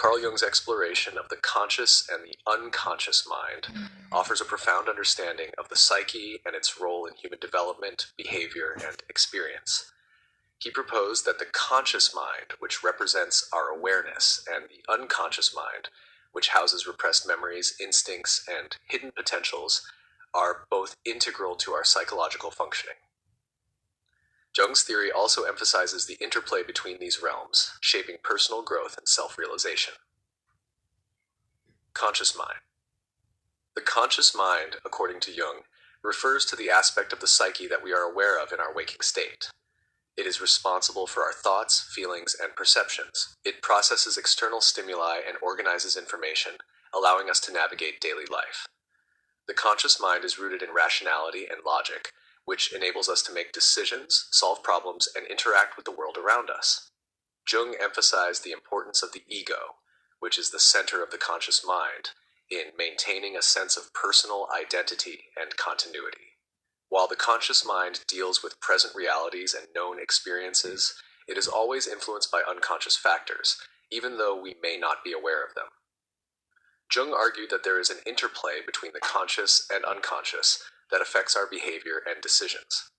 Carl Jung's exploration of the conscious and the unconscious mind offers a profound understanding of the psyche and its role in human development, behavior, and experience. He proposed that the conscious mind, which represents our awareness, and the unconscious mind, which houses repressed memories, instincts, and hidden potentials, are both integral to our psychological functioning. Jung's theory also emphasizes the interplay between these realms, shaping personal growth and self-realization. Conscious mind. The conscious mind, according to Jung, refers to the aspect of the psyche that we are aware of in our waking state. It is responsible for our thoughts, feelings, and perceptions. It processes external stimuli and organizes information, allowing us to navigate daily life. The conscious mind is rooted in rationality and logic, which enables us to make decisions, solve problems, and interact with the world around us. Jung emphasized the importance of the ego, which is the center of the conscious mind, in maintaining a sense of personal identity and continuity. While the conscious mind deals with present realities and known experiences, it is always influenced by unconscious factors, even though we may not be aware of them. Jung argued that there is an interplay between the conscious and unconscious that affects our behavior and decisions.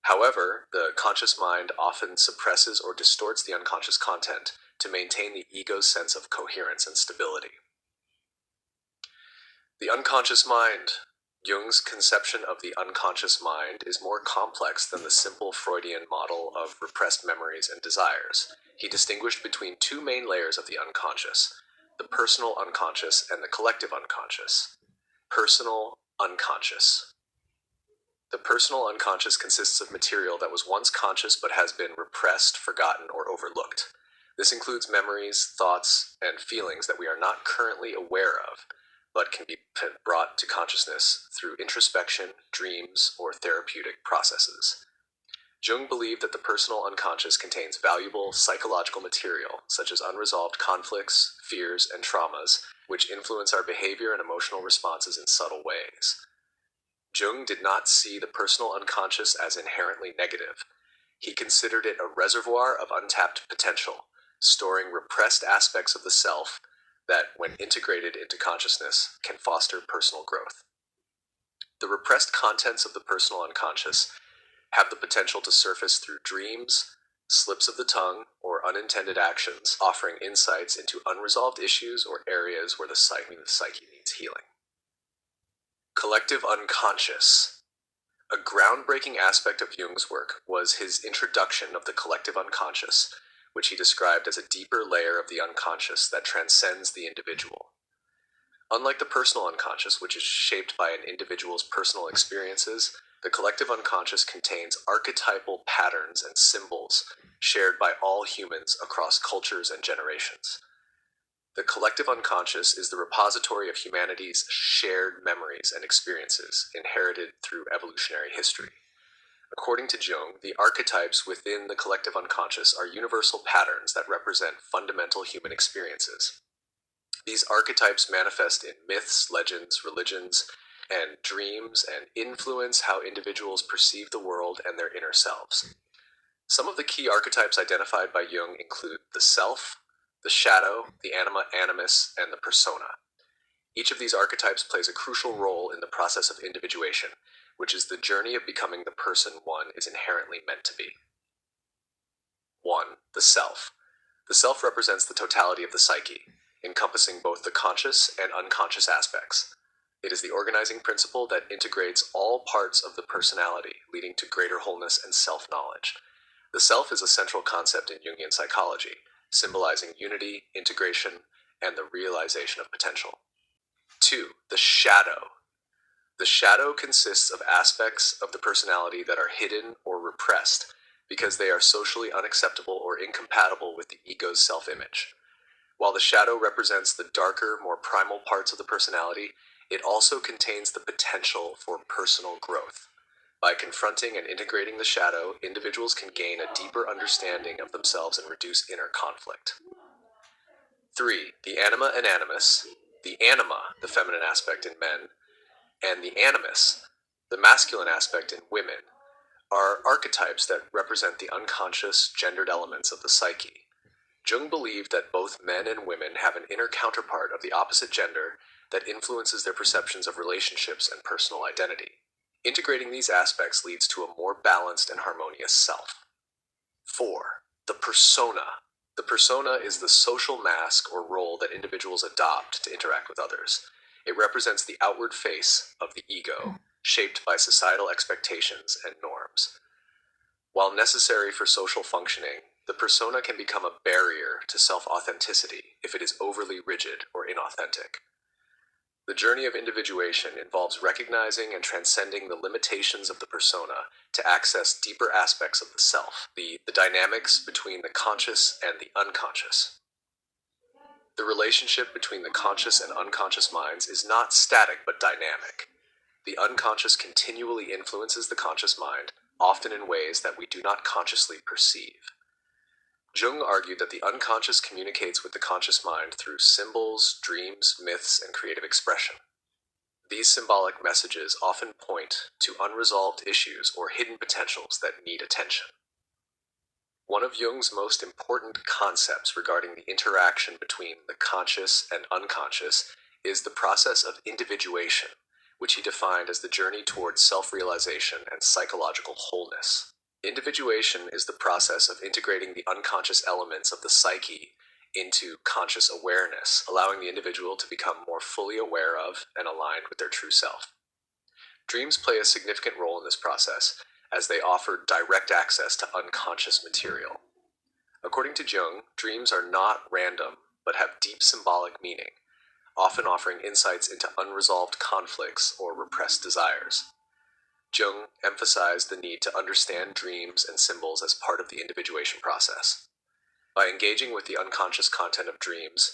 However, the conscious mind often suppresses or distorts the unconscious content to maintain the ego's sense of coherence and stability. The unconscious mind. Jung's conception of the unconscious mind is more complex than the simple Freudian model of repressed memories and desires. He distinguished between two main layers of the unconscious: the personal unconscious and the collective unconscious. Personal unconscious. The personal unconscious consists of material that was once conscious but has been repressed, forgotten, or overlooked. This includes memories, thoughts, and feelings that we are not currently aware of, but can be brought to consciousness through introspection, dreams, or therapeutic processes. Jung believed that the personal unconscious contains valuable psychological material, such as unresolved conflicts, fears, and traumas, which influence our behavior and emotional responses in subtle ways. Jung did not see the personal unconscious as inherently negative. He considered it a reservoir of untapped potential, storing repressed aspects of the self that, when integrated into consciousness, can foster personal growth. The repressed contents of the personal unconscious have the potential to surface through dreams, slips of the tongue, or unintended actions, offering insights into unresolved issues or areas where the psyche needs healing. Collective unconscious. A groundbreaking aspect of Jung's work was his introduction of the collective unconscious, which he described as a deeper layer of the unconscious that transcends the individual. Unlike the personal unconscious, which is shaped by an individual's personal experiences, the collective unconscious contains archetypal patterns and symbols shared by all humans across cultures and generations. The collective unconscious is the repository of humanity's shared memories and experiences inherited through evolutionary history. According to Jung, the archetypes within the collective unconscious are universal patterns that represent fundamental human experiences. These archetypes manifest in myths, legends, religions, and dreams, and influence how individuals perceive the world and their inner selves. Some of the key archetypes identified by Jung include the self, the shadow, the anima animus, and the persona. Each of these archetypes plays a crucial role in the process of individuation, which is the journey of becoming the person one is inherently meant to be. 1. The self. The self represents the totality of the psyche, encompassing both the conscious and unconscious aspects. It is the organizing principle that integrates all parts of the personality, leading to greater wholeness and self-knowledge. The self is a central concept in Jungian psychology, symbolizing unity, integration, and the realization of potential. 2. The shadow. The shadow consists of aspects of the personality that are hidden or repressed because they are socially unacceptable or incompatible with the ego's self-image. While the shadow represents the darker, more primal parts of the personality, it also contains the potential for personal growth. By confronting and integrating the shadow, individuals can gain a deeper understanding of themselves and reduce inner conflict. 3. The anima and animus. The anima, the feminine aspect in men, and the animus, the masculine aspect in women, are archetypes that represent the unconscious, gendered elements of the psyche. Jung believed that both men and women have an inner counterpart of the opposite gender that influences their perceptions of relationships and personal identity. Integrating these aspects leads to a more balanced and harmonious self. 4. The persona. The persona is the social mask or role that individuals adopt to interact with others. It represents the outward face of the ego, shaped by societal expectations and norms. While necessary for social functioning, the persona can become a barrier to self-authenticity if it is overly rigid or inauthentic. The journey of individuation involves recognizing and transcending the limitations of the persona to access deeper aspects of the self, the dynamics between the conscious and the unconscious. The relationship between the conscious and unconscious minds is not static but dynamic. The unconscious continually influences the conscious mind, often in ways that we do not consciously perceive. Jung argued that the unconscious communicates with the conscious mind through symbols, dreams, myths, and creative expression. These symbolic messages often point to unresolved issues or hidden potentials that need attention. One of Jung's most important concepts regarding the interaction between the conscious and unconscious is the process of individuation, which he defined as the journey towards self-realization and psychological wholeness. Individuation is the process of integrating the unconscious elements of the psyche into conscious awareness, allowing the individual to become more fully aware of and aligned with their true self. Dreams play a significant role in this process, as they offer direct access to unconscious material. According to Jung, dreams are not random, but have deep symbolic meaning, often offering insights into unresolved conflicts or repressed desires. Jung emphasized the need to understand dreams and symbols as part of the individuation process. By engaging with the unconscious content of dreams,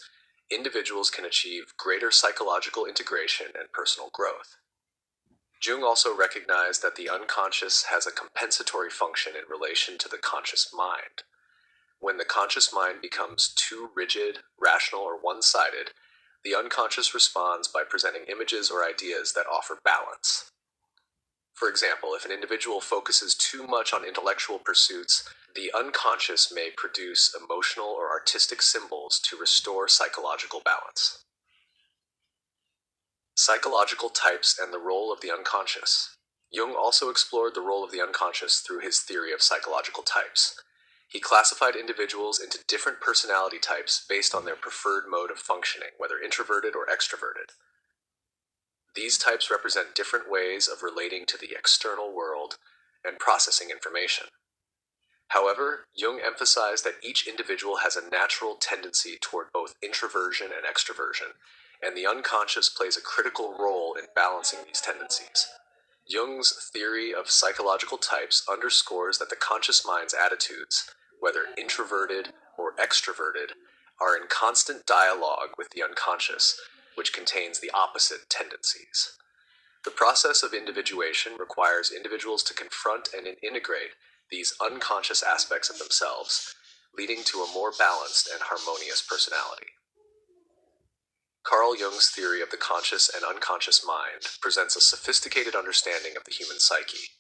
individuals can achieve greater psychological integration and personal growth. Jung also recognized that the unconscious has a compensatory function in relation to the conscious mind. When the conscious mind becomes too rigid, rational, or one-sided, the unconscious responds by presenting images or ideas that offer balance. For example, if an individual focuses too much on intellectual pursuits, the unconscious may produce emotional or artistic symbols to restore psychological balance. Psychological types and the role of the unconscious. Jung also explored the role of the unconscious through his theory of psychological types. He classified individuals into different personality types based on their preferred mode of functioning, whether introverted or extroverted. These types represent different ways of relating to the external world and processing information. However, Jung emphasized that each individual has a natural tendency toward both introversion and extroversion, and the unconscious plays a critical role in balancing these tendencies. Jung's theory of psychological types underscores that the conscious mind's attitudes, whether introverted or extroverted, are in constant dialogue with the unconscious, which contains the opposite tendencies. The process of individuation requires individuals to confront and integrate these unconscious aspects of themselves, leading to a more balanced and harmonious personality. Carl Jung's theory of the conscious and unconscious mind presents a sophisticated understanding of the human psyche.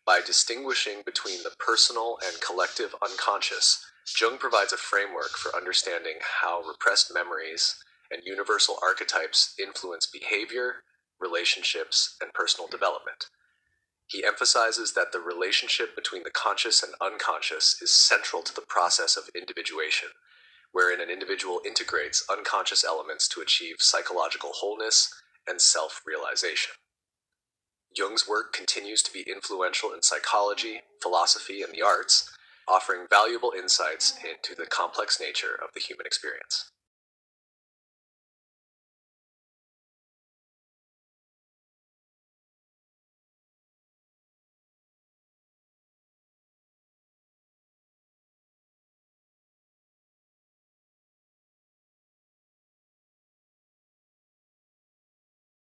By distinguishing between the personal and collective unconscious, Jung provides a framework for understanding how repressed memories and universal archetypes influence behavior, relationships, and personal development. He emphasizes that the relationship between the conscious and unconscious is central to the process of individuation, wherein an individual integrates unconscious elements to achieve psychological wholeness and self-realization. Jung's work continues to be influential in psychology, philosophy, and the arts, offering valuable insights into the complex nature of the human experience.